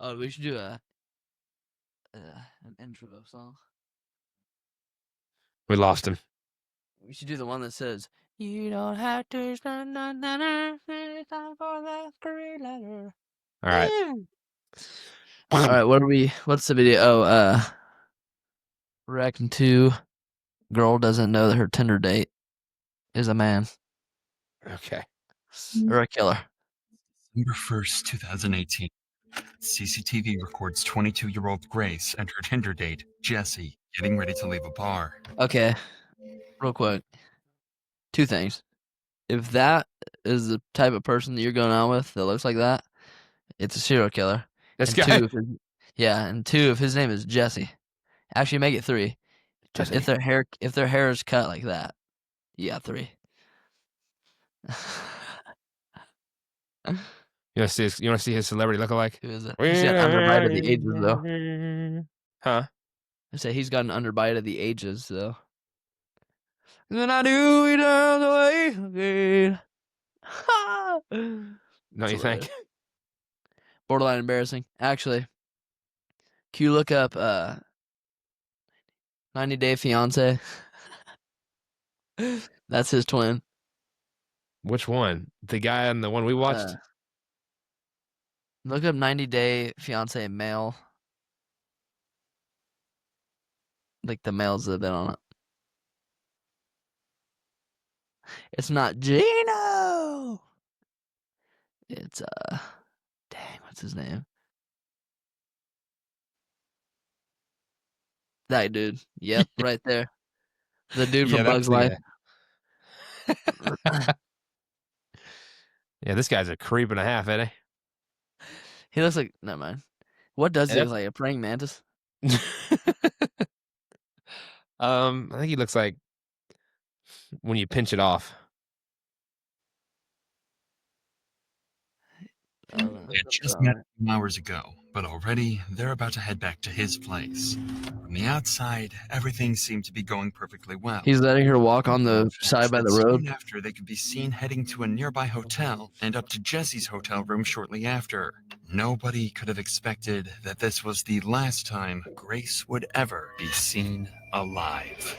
Oh, we should do an intro song. We lost him. We should do the one that says, "You don't have to spend time for that great letter." All right. All right. What's the video? Oh, reacting to girl doesn't know that her Tinder date is a man Okay. or a killer. December 1st, 2018. CCTV records 22-year-old Grace and her Tinder date, Jesse, getting ready to leave a bar. Okay, real quick. Two things. If that is the type of person that you're going on with that looks like that, it's a serial killer. This And guy. two, if his name is Jesse. Actually, make it three. Jesse. If their hair is cut like that, you got three. You want to see his celebrity lookalike? Who is it? He's got an underbite of the ages, though. Huh? I say he's got an underbite of the ages, though. Then I do it down the way again. Don't you think? Borderline embarrassing. Actually, can you look up 90 Day Fiance? That's his twin. Which one? The guy on the one we watched? Look up 90 Day Fiance male. Like the males that have been on it. It's not Gino. It's dang, what's his name? That dude. Yep, right there. The dude from Bugs Life. Yeah, this guy's a creep and a half, isn't he? He looks like, never mind. What does he look like? A praying mantis? I think he looks like when you pinch it off. They had just met a few hours ago, but already they're about to head back to his place. From the outside, everything seemed to be going perfectly well. He's letting her walk on the side by the road. Soon after, they could be seen heading to a nearby hotel and up to Jesse's hotel room shortly after. Nobody could have expected that this was the last time Grace would ever be seen alive.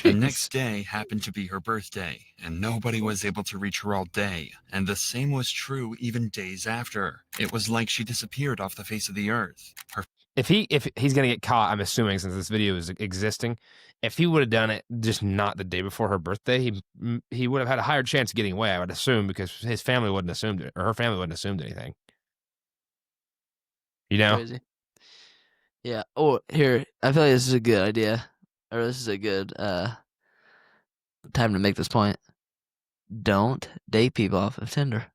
The next day happened to be her birthday, and nobody was able to reach her all day, and the same was true even days after. It was like she disappeared off the face of the earth. If he's gonna get caught, I'm assuming since this video is existing, if he would have done it just not the day before her birthday, he would have had a higher chance of getting away, I would assume, because his family wouldn't have assumed it, or her family wouldn't have assumed anything. You know? Crazy. Yeah. Oh, here. I feel like this is a good idea. Or this is a good time to make this point. Don't date people off of Tinder.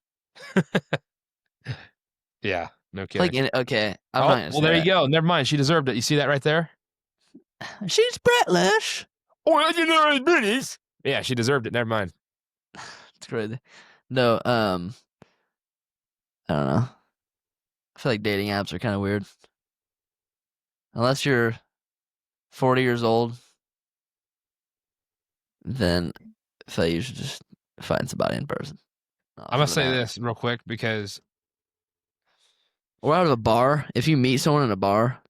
Yeah, no kidding. Like, okay, I'm not gonna say well, there that. you go. Never mind. She deserved it. You see that right there? She's British. Oh, I didn't know it was British. Yeah, she deserved it. Never mind. It's crazy. No, I don't know. I feel like dating apps are kind of weird. Unless you're 40 years old, then I feel like you should just find somebody in person. I'm gonna say this real quick because or out of a bar. If you meet someone in a bar,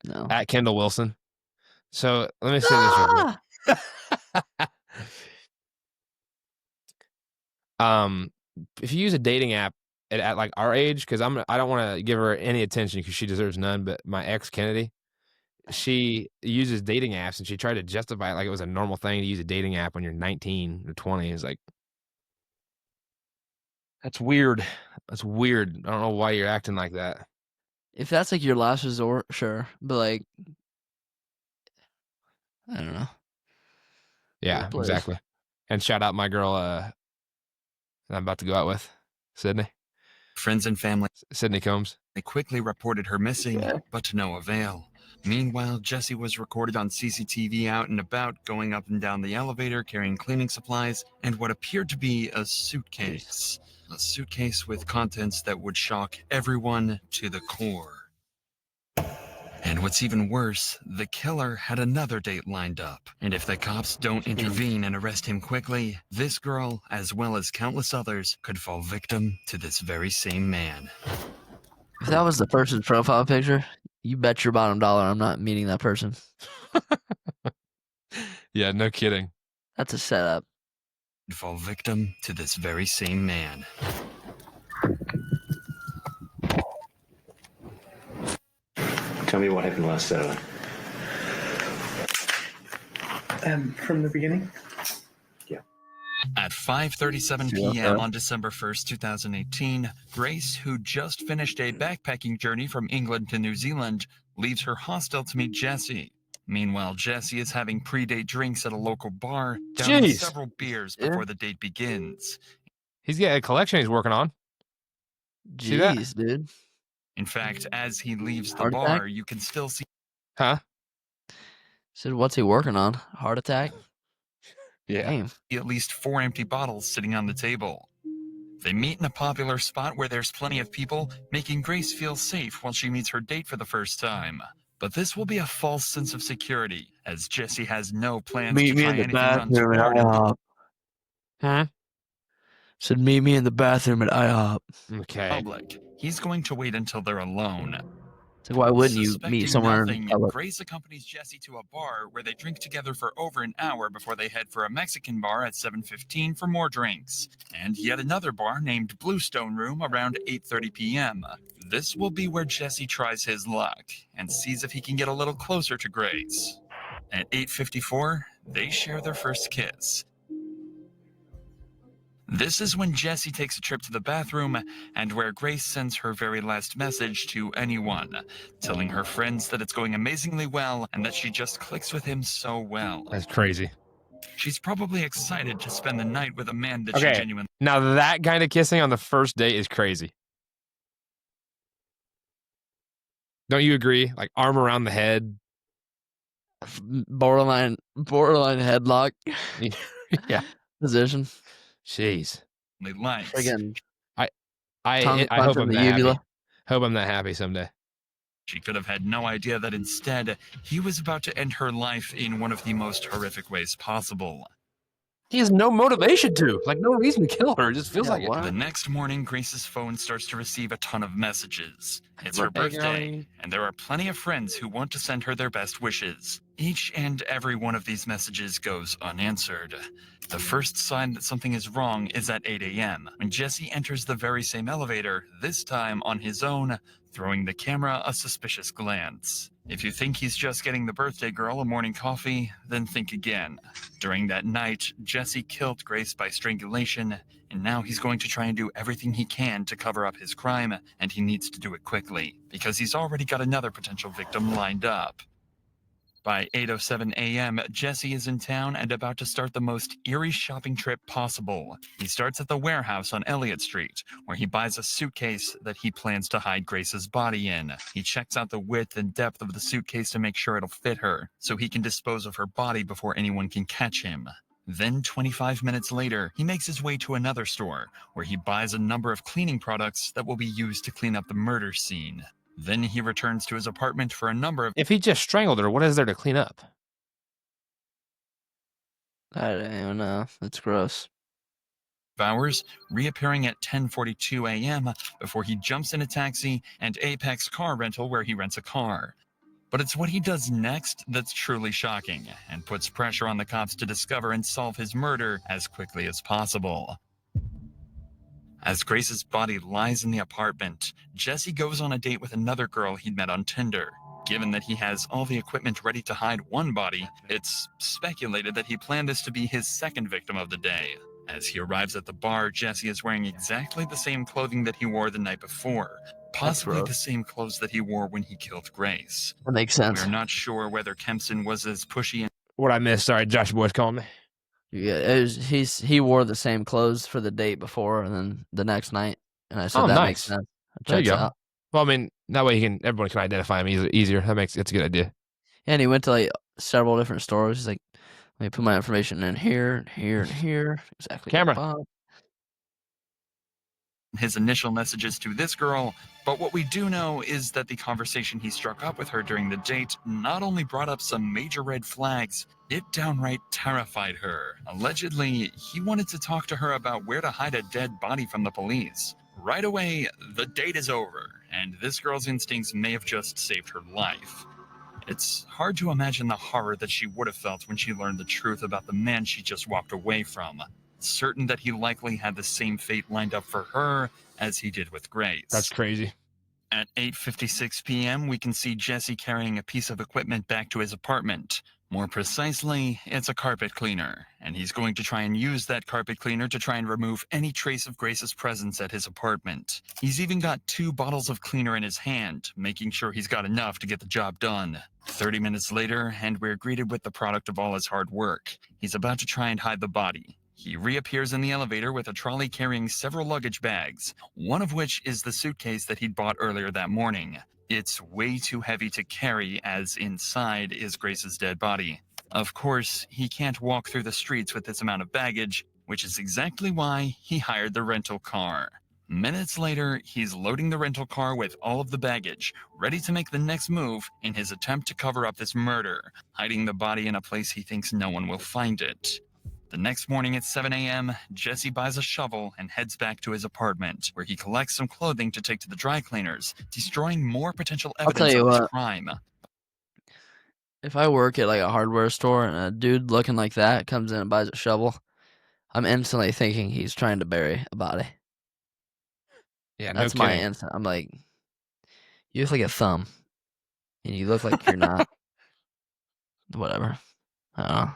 no. At Kendall Wilson. So let me say this real quick. If you use a dating app at like our age, because I don't want to give her any attention because she deserves none. But my ex Kennedy, she uses dating apps and she tried to justify it like it was a normal thing to use a dating app when you're 19 or 20. It's like, that's weird. That's weird. I don't know why you're acting like that. If that's like your last resort, sure. But like, I don't know. Yeah, exactly. And shout out my girl I'm about to go out with, Sydney. Friends and family. Sydney Combs. They quickly reported her missing, but to no avail. Meanwhile, Jesse was recorded on CCTV out and about, going up and down the elevator, carrying cleaning supplies, and what appeared to be a suitcase. A suitcase with contents that would shock everyone to the core. And what's even worse, the killer had another date lined up. And if the cops don't intervene and arrest him quickly, this girl, as well as countless others, could fall victim to this very same man. If that was the person's profile picture, you bet your bottom dollar I'm not meeting that person. Yeah, no kidding. That's a setup. Could fall victim to this very same man. Tell me what happened last Saturday. From the beginning. At 5:37 p.m. on December 1st, 2018, Grace, who just finished a backpacking journey from England to New Zealand, leaves her hostel to meet Jesse. Meanwhile, Jesse is having pre-date drinks at a local bar, downing Jeez. several beers Yeah. before the date begins. He's got a collection he's working on. See that? Jeez, dude. In fact, as he leaves the Heart attack? bar, you can still see Huh? Said, what's he working on? Heart attack? Yeah. Damn. at least 4 empty bottles sitting on the table. They meet in a popular spot where there's plenty of people, making Grace feel safe while she meets her date for the first time. But this will be a false sense of security, as Jesse has no plans to try anything untoward in the IHOP. Huh? Said, meet me in the bathroom at IHOP. Okay. public. He's going to wait until they're alone. It's like, why wouldn't you Suspecting meet somewhere in nothing, public? Grace accompanies Jesse to a bar where they drink together for over an hour before they head for a Mexican bar at 7:15 for more drinks, and yet another bar named Bluestone Room around 8:30 p.m. This will be where Jesse tries his luck and sees if he can get a little closer to Grace. At 8:54, they share their first kiss. This is when Jesse takes a trip to the bathroom and where Grace sends her very last message to anyone, telling her friends that it's going amazingly well and that she just clicks with him so well. That's crazy. She's probably excited to spend the night with a man that Okay. she genuinely Now that kind of kissing on the first date is crazy. Don't you agree? Like arm around the head. Borderline headlock Yeah. position. Jeez. likes. Friggin' I tongue hope punch in I'm the that happy. uvula. Hope I'm that happy someday. She could have had no idea that instead, he was about to end her life in one of the most horrific ways possible. He has no motivation to. Like no reason to kill her. It just feels Yeah, like what? The next morning, Grace's phone starts to receive a ton of messages. It's her Birthday, birthday, girlie. and there are plenty of friends who want to send her their best wishes. Each and every one of these messages goes unanswered. The first sign that something is wrong is at 8 a.m., when Jesse enters the very same elevator, this time on his own, throwing the camera a suspicious glance. If you think he's just getting the birthday girl a morning coffee, then think again. During that night, Jesse killed Grace by strangulation, and now he's going to try and do everything he can to cover up his crime, and he needs to do it quickly, because he's already got another potential victim lined up. By 8:07 a.m., Jesse is in town and about to start the most eerie shopping trip possible. He starts at the warehouse on Elliott Street, where he buys a suitcase that he plans to hide Grace's body in. He checks out the width and depth of the suitcase to make sure it'll fit her, so he can dispose of her body before anyone can catch him. Then 25 minutes later, he makes his way to another store, where he buys a number of cleaning products that will be used to clean up the murder scene. Then he returns to his apartment for a number of If he just strangled her, what is there to clean up? I don't even know. That's gross. hours, reappearing at 10:42 a.m. before he jumps in a taxi and Apex Car Rental where he rents a car. But it's what he does next that's truly shocking and puts pressure on the cops to discover and solve his murder as quickly as possible. As Grace's body lies in the apartment, Jesse goes on a date with another girl he'd met on Tinder. Given that he has all the equipment ready to hide one body, it's speculated that he planned this to be his second victim of the day. As he arrives at the bar, Jesse is wearing exactly the same clothing that he wore the night before, possibly gross. the same clothes that he wore when he killed Grace. That makes sense. We're not sure whether Kempson was as pushy and What I missed? Sorry, Josh Boy's calling me. Yeah, he wore the same clothes for the date before, and then the next night, and I said Oh, that nice. makes sense. There you Checks go. out. Well, I mean, that way everyone can identify him easier. It's a good idea. And he went to like several different stores. He's like, let me put my information in here, and here, and here. Exactly. Camera. Bob. his initial messages to this girl, but what we do know is that the conversation he struck up with her during the date not only brought up some major red flags, it downright terrified her. Allegedly, he wanted to talk to her about where to hide a dead body from the police. Right away, the date is over, and this girl's instincts may have just saved her life. It's hard to imagine the horror that she would have felt when she learned the truth about the man she just walked away from, certain that he likely had the same fate lined up for her as he did with Grace. That's crazy. At 8:56 p.m., we can see Jesse carrying a piece of equipment back to his apartment. More precisely, it's a carpet cleaner, and he's going to try and use that carpet cleaner to try and remove any trace of Grace's presence at his apartment. He's even got 2 bottles of cleaner in his hand, making sure he's got enough to get the job done. 30 minutes later, and we're greeted with the product of all his hard work. He's about to try and hide the body. He reappears in the elevator with a trolley carrying several luggage bags, one of which is the suitcase that he'd bought earlier that morning. It's way too heavy to carry, as inside is Grace's dead body. Of course, he can't walk through the streets with this amount of baggage, which is exactly why he hired the rental car. Minutes later, he's loading the rental car with all of the baggage, ready to make the next move in his attempt to cover up this murder, hiding the body in a place he thinks no one will find it. The next morning at 7 a.m., Jesse buys a shovel and heads back to his apartment, where he collects some clothing to take to the dry cleaners, destroying more potential tell evidence you of his what. crime. If I work at like a hardware store and a dude looking like that comes in and buys a shovel, I'm instantly thinking he's trying to bury a body. Yeah, no That's my kidding. instant. I'm like, you look like a thumb, and you look like you're not. Whatever. I don't know.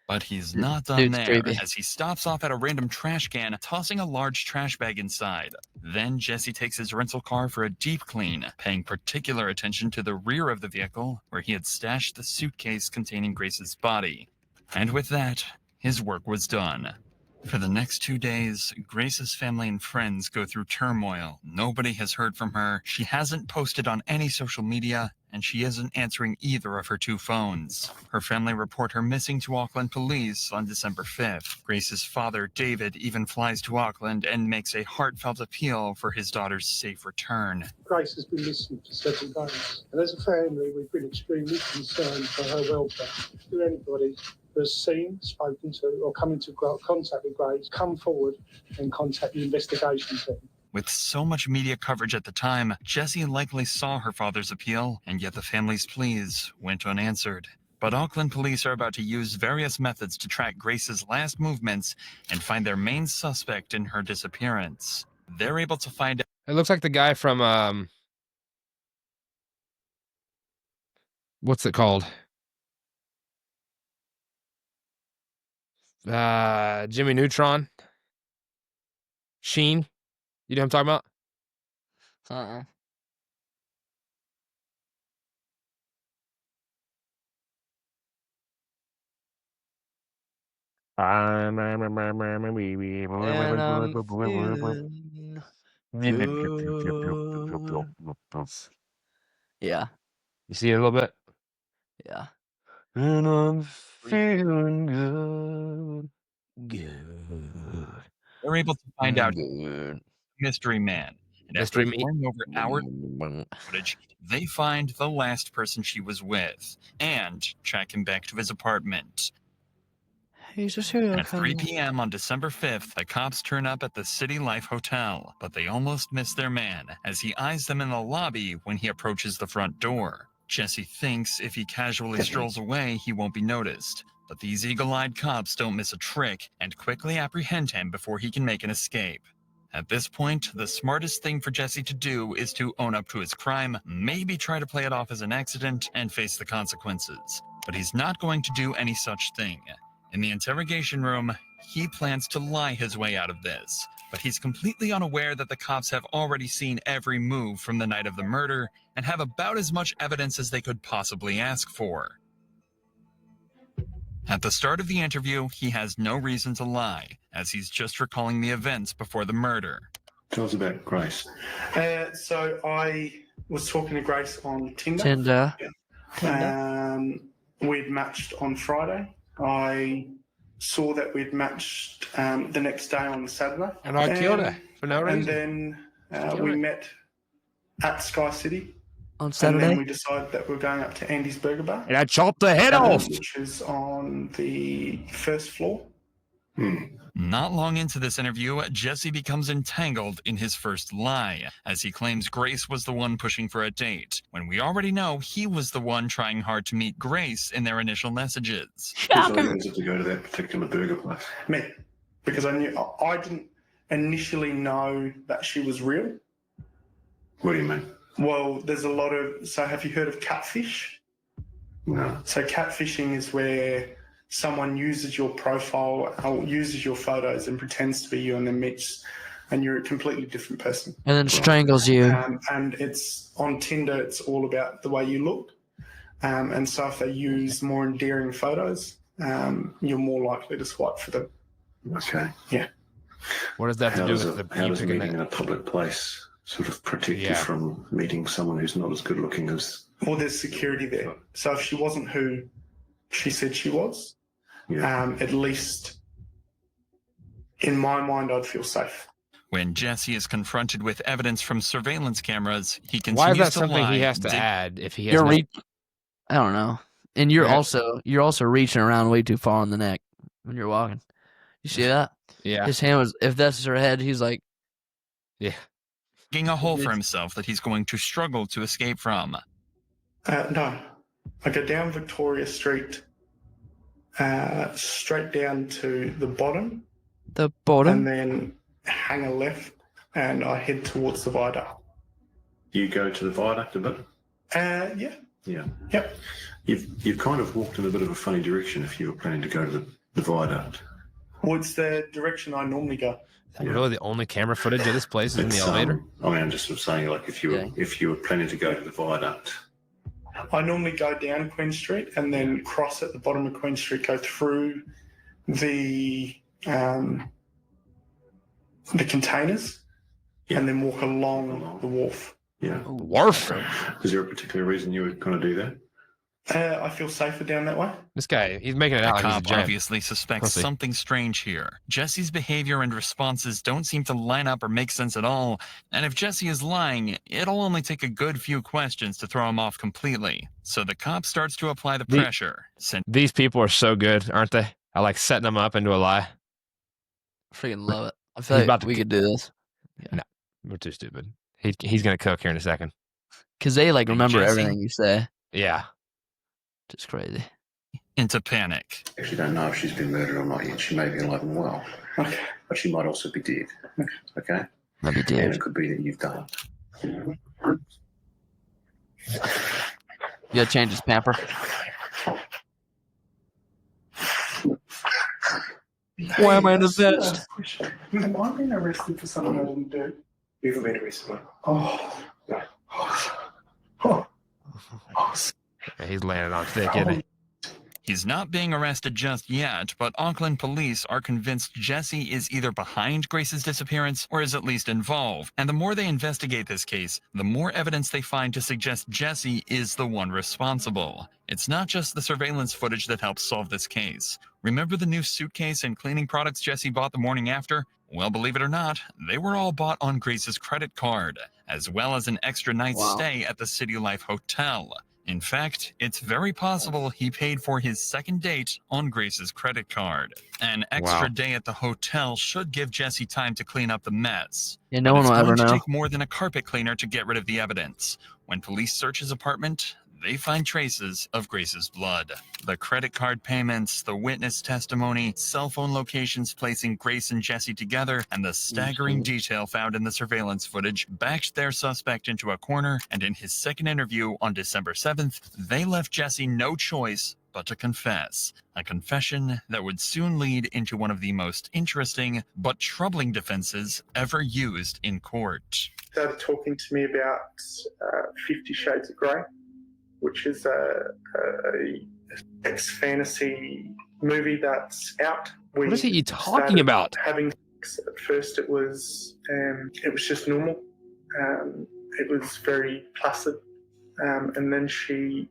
But he's not done Dude's there, creepy. as he stops off at a random trash can, tossing a large trash bag inside. Then Jesse takes his rental car for a deep clean, paying particular attention to the rear of the vehicle, where he had stashed the suitcase containing Grace's body. And with that, his work was done. For the next 2 days, Grace's family and friends go through turmoil. Nobody has heard from her, she hasn't posted on any social media, and she isn't answering either of her 2 phones. Her family report her missing to Auckland police on December 5th. Grace's father, David, even flies to Auckland and makes a heartfelt appeal for his daughter's safe return. Grace has been missing for several days, and as a family, we've been extremely concerned for her welfare. If anybody who has seen, spoken to, or come into contact with Grace, come forward and contact the investigation team. With so much media coverage at the time, Jesse likely saw her father's appeal, and yet the family's pleas went unanswered. But Auckland police are about to use various methods to track Grace's last movements and find their main suspect in her disappearance. They're able to find out. It looks like the guy from what's it called? Jimmy Neutron. Sheen. You know what I'm talking about? And I'm feeling good. Yeah, You see it a little bit? yeah. And I'm feeling good. Good. They're able to find out Good. mystery man. And Mystery after meat? pouring over hours of footage, they find the last person she was with and track him back to his apartment. He's a serial At 3 killer. p.m. on December 5th, the cops turn up at the City Life Hotel, but they almost miss their man as he eyes them in the lobby when he approaches the front door. Jesse thinks if he casually strolls away, he won't be noticed. But these eagle-eyed cops don't miss a trick and quickly apprehend him before he can make an escape. At this point, the smartest thing for Jesse to do is to own up to his crime, maybe try to play it off as an accident and face the consequences. But he's not going to do any such thing. In the interrogation room, he plans to lie his way out of this, but he's completely unaware that the cops have already seen every move from the night of the murder and have about as much evidence as they could possibly ask for. At the start of the interview, he has no reason to lie, as he's just recalling the events before the murder. Tell us about Grace. So I was talking to Grace on Tinder. Tinder. We'd matched on Friday. I saw that we'd matched the next day on Saturday. And I killed her for no And reason. then we met at Sky City. On And Saturday. then we decided that we're going up to Andy's Burger Bar, And I chopped the head off. which is on the first floor. Not long into this interview, Jesse becomes entangled in his first lie, as he claims Grace was the one pushing for a date, when we already know he was the one trying hard to meet Grace in their initial messages. Who told you to go to that particular burger place? Me, because I didn't initially know that she was real. What do you mean? Well, there's a lot of, so have you heard of catfish? No. So catfishing is where someone uses your profile or uses your photos and pretends to be you and then meets and you're a completely different person. And then strangles you. And it's on Tinder, it's all about the way you look. And so if they use more endearing photos, you're more likely to swipe for them. Okay. Yeah. What does that have How to do does, with how you does picking meeting in that? a public place sort of protect you Yeah. from meeting someone who's not as good looking as... Well, there's security there. So if she wasn't who she said she was, Yeah. at least in my mind, I'd feel safe. When Jesse is confronted with evidence from surveillance cameras, he continues Why is that to something lie. he has to add if he has You're no- I don't know. And you're Yeah. also reaching around way too far on the neck when you're walking. You see that? Yeah. His hand was, if that's her head, he's like, Yeah. digging a hole for himself that he's going to struggle to escape from. No. I go down Victoria Street, straight down to the bottom, the bottom. and then hang a left, and I head towards the viaduct. You go to the viaduct a bit? Yeah. Yeah. Yep. You've kind of walked in a bit of a funny direction if you were planning to go to the viaduct. What's the direction I normally go? Is that really the only camera footage of this place is in the It's, elevator? I mean, I'm just sort of saying, like, if you were planning to go to the viaduct, I normally go down Queen Street and then cross at the bottom of Queen Street, go through the containers, and then walk along the wharf. yeah. Wharf. Is there a particular reason you were going to do that? I feel safer down that way. This guy, he's making it The out like he's a cop giant. obviously suspects Pussy. something strange here. Jesse's behavior and responses don't seem to line up or make sense at all. And if Jesse is lying, it'll only take a good few questions to throw him off completely. So the cop starts to apply the pressure. These people are so good, aren't they? I like setting them up into a lie. Freaking love it. I feel He's about like to we could do this. We're too stupid. He's gonna cook here in a second. Because they like remember Jesse? everything you say. Yeah. Just crazy. into panic. Actually, don't know if she's been murdered or not yet. She may be alive and well, Okay. but she might also be dead. Okay? Maybe And dead. it could be that you've done it. You gotta change his pamper. Why am I in a vest? Am I being arrested for something I didn't do? You haven't been arrested. Oh. No. Oh. Yeah, he's landing on thick, isn't he? He's not being arrested just yet, but Auckland police are convinced Jesse is either behind Grace's disappearance or is at least involved. And the more they investigate this case, the more evidence they find to suggest Jesse is the one responsible. It's not just the surveillance footage that helps solve this case. Remember the new suitcase and cleaning products Jesse bought the morning after? Well, believe it or not, they were all bought on Grace's credit card, as well as an extra night's Wow. stay at the City Life Hotel. In fact, it's very possible he paid for his second date on Grace's credit card. An extra Wow. day at the hotel should give Jesse time to clean up the mess. Yeah, no But one it's will ever going to know. take more than a carpet cleaner to get rid of the evidence. When police search his apartment, they find traces of Grace's blood. The credit card payments, the witness testimony, cell phone locations placing Grace and Jesse together, and the staggering detail found in the surveillance footage backed their suspect into a corner, and in his second interview on December 7th, they left Jesse no choice but to confess. A confession that would soon lead into one of the most interesting but troubling defenses ever used in court. Started talking to me about 50 Shades of Grey, which is a sex fantasy movie that's out. What is he talking started about? Having sex. At first, it was just normal. It was very placid, and then she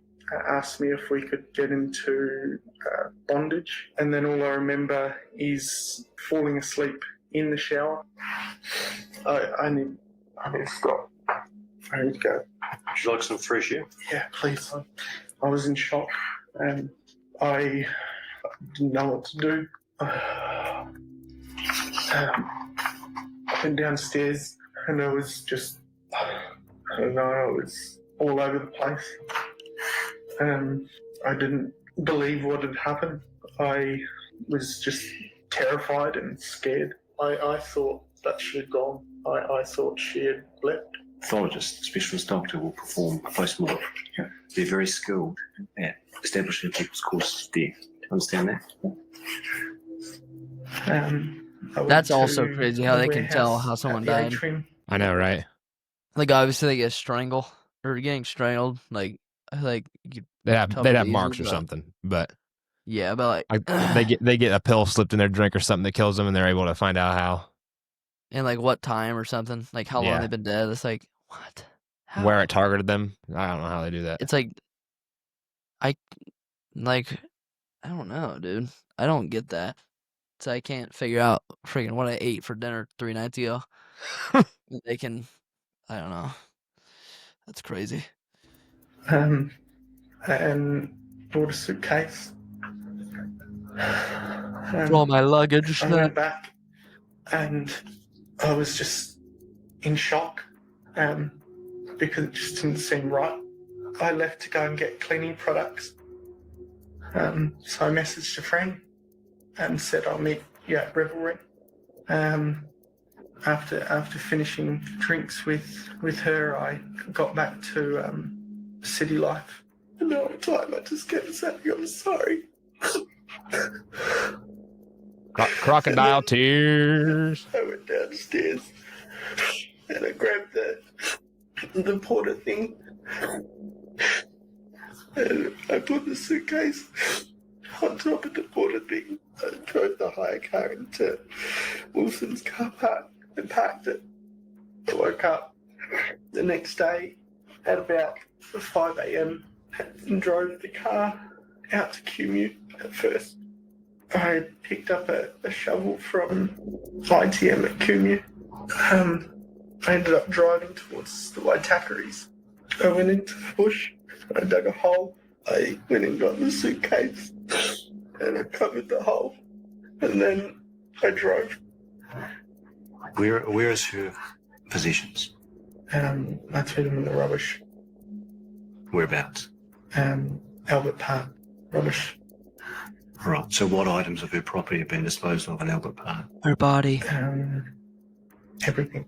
asked me if we could get into bondage. And then all I remember is falling asleep in the shower. I need to stop. I need to go. Would you like some fresh air? Yeah, please. I was in shock and I didn't know what to do. I went downstairs and I was just, I don't know, I was all over the place. I didn't believe what had happened. I was just terrified and scared. I thought that she had gone. I thought she had left. Pathologist, specialist doctor will perform a post-mortem. Yeah. They're very skilled at establishing people's causes of death. Do you understand that? That's also crazy how they can tell how someone died. I know, right? Like obviously they get strangled or getting strangled. Like you They'd have Totally marks easy, or but- something, but yeah, but like they get a pill slipped in their drink or something that kills them, and they're able to find out how. and like what time or something. Like how long Yeah. they've been dead. It's like what? How? Where it targeted them. I don't know how they do that. It's like I don't know, dude. I don't get that. So I can't figure out freaking what I ate for dinner 3 nights ago. They can, I don't know. That's crazy. And bought a suitcase. For all my luggage. I went back and I was just in shock because it just didn't seem right. I left to go and get cleaning products. So I messaged a friend and said I'll meet you at Revelry. After finishing drinks with her, I got back to city life. And the whole time I just kept saying, I'm sorry. Crocodile tears. I went downstairs and I grabbed the porter thing and I put the suitcase on top of the porter thing. I drove the hire car into Wilson's car park and parked it. I woke up the next day at about 5 a.m. and drove the car out to Commute at first. I picked up a shovel from ITM at Coombe. I ended up driving towards the Waitakaries. I went into the bush, I dug a hole, I went and got the suitcase, and I covered the hole, and then I drove. Where is her possessions? I threw them in the rubbish. Whereabouts? Albert Park, rubbish. Right. So what items of her property have been disposed of in Albert Park? Her body. Everything.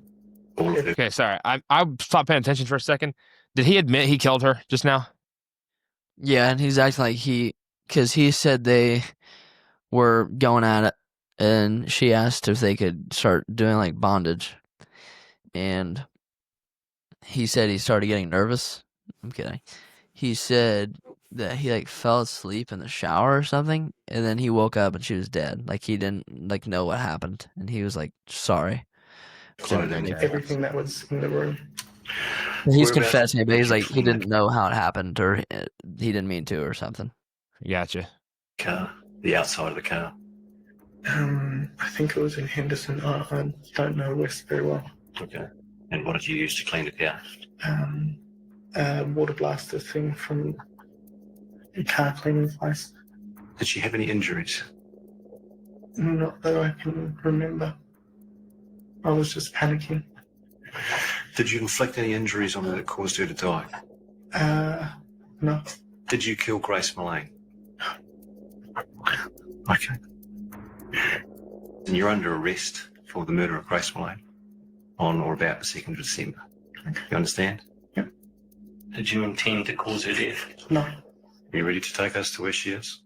All of her. Okay, sorry. I stopped paying attention for a second. Did he admit he killed her just now? Yeah, and he's acting like because he said they were going at it, and she asked if they could start doing like bondage, and he said he started getting nervous. I'm kidding. He said that he like fell asleep in the shower or something, and then he woke up and she was dead. Like he didn't like know what happened, and he was like sorry. Clothing. Everything that was in the room. He's Whereabouts confessing it, but he's did you like he find didn't know how it happened, or he didn't mean to, or something. Gotcha. Car. The outside of the car. I think it was in Henderson. I don't know West very well. Okay. And what did you use to clean the car? Water blaster thing from a car cleaning place. Did she have any injuries? Not that I can remember. I was just panicking. Did you inflict any injuries on her that caused her to die? No. Did you kill Grace Mullane? Okay. And you're under arrest for the murder of Grace Mullane on or about the 2nd of December. You understand? Yep. Did you intend to cause her death? No. Are you ready to take us to where she is?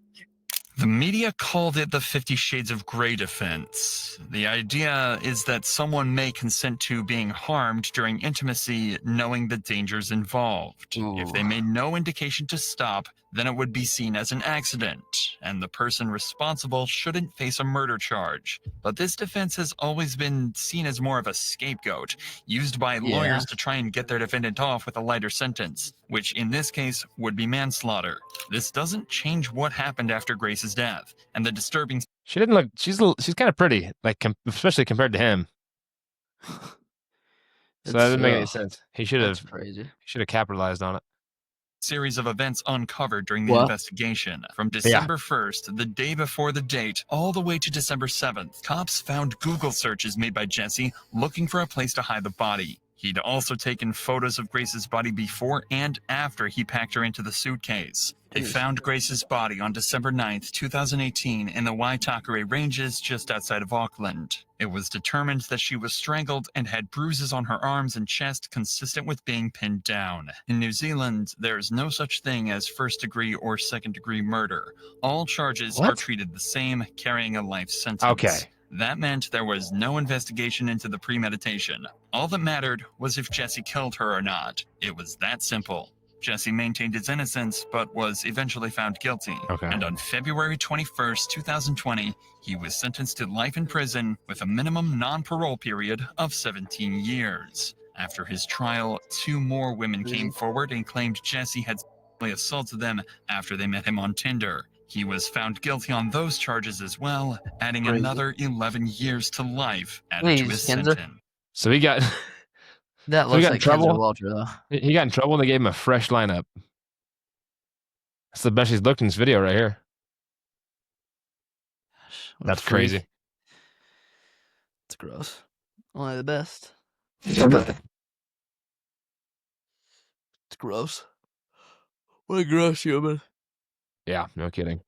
The media called it the 50 Shades of Grey defense. The idea is that someone may consent to being harmed during intimacy knowing the dangers involved. If they made no indication to stop, then it would be seen as an accident. and the person responsible shouldn't face a murder charge. But this defense has always been seen as more of a scapegoat, used by lawyers to try and get their defendant off with a lighter sentence, which in this case would be manslaughter. This doesn't change what happened after Grace's death, and the disturbing She didn't look. She's kind of pretty, like especially compared to him. So that didn't make any sense. He should That's have crazy. capitalized on it. series of events uncovered during the investigation. From December 1st, the day before the date, all the way to December 7th, cops found Google searches made by Jesse looking for a place to hide the body. He'd also taken photos of Grace's body before and after he packed her into the suitcase. They found Grace's body on December 9th, 2018 in the Waitakere Ranges just outside of Auckland. It was determined that she was strangled and had bruises on her arms and chest consistent with being pinned down. In New Zealand, there is no such thing as first-degree or second-degree murder. All charges are treated the same, carrying a life sentence. Okay. That meant there was no investigation into the premeditation. All that mattered was if Jesse killed her or not. It was that simple. Jesse maintained his innocence, but was eventually found guilty. Okay. And on February 21st, 2020, he was sentenced to life in prison with a minimum non-parole period of 17 years. After his trial, 2 more women came forward and claimed Jesse had sexually assaulted them after they met him on Tinder. He was found guilty on those charges as well, adding another 11 years to life added to his sentence. So he got That looks got in like trouble? Kenzo Walter, though. he got in trouble and they gave him a fresh lineup. That's the best he's looked in this video right here. What a That's freak. crazy. It's gross. Only the best. It's gross. What a gross human. Yeah, no kidding.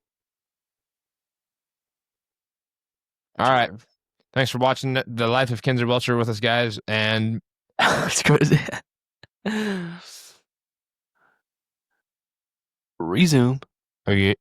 All right. Thanks for watching The Life of Kenzer Welcher with us, guys. And It's crazy. Resume. okay.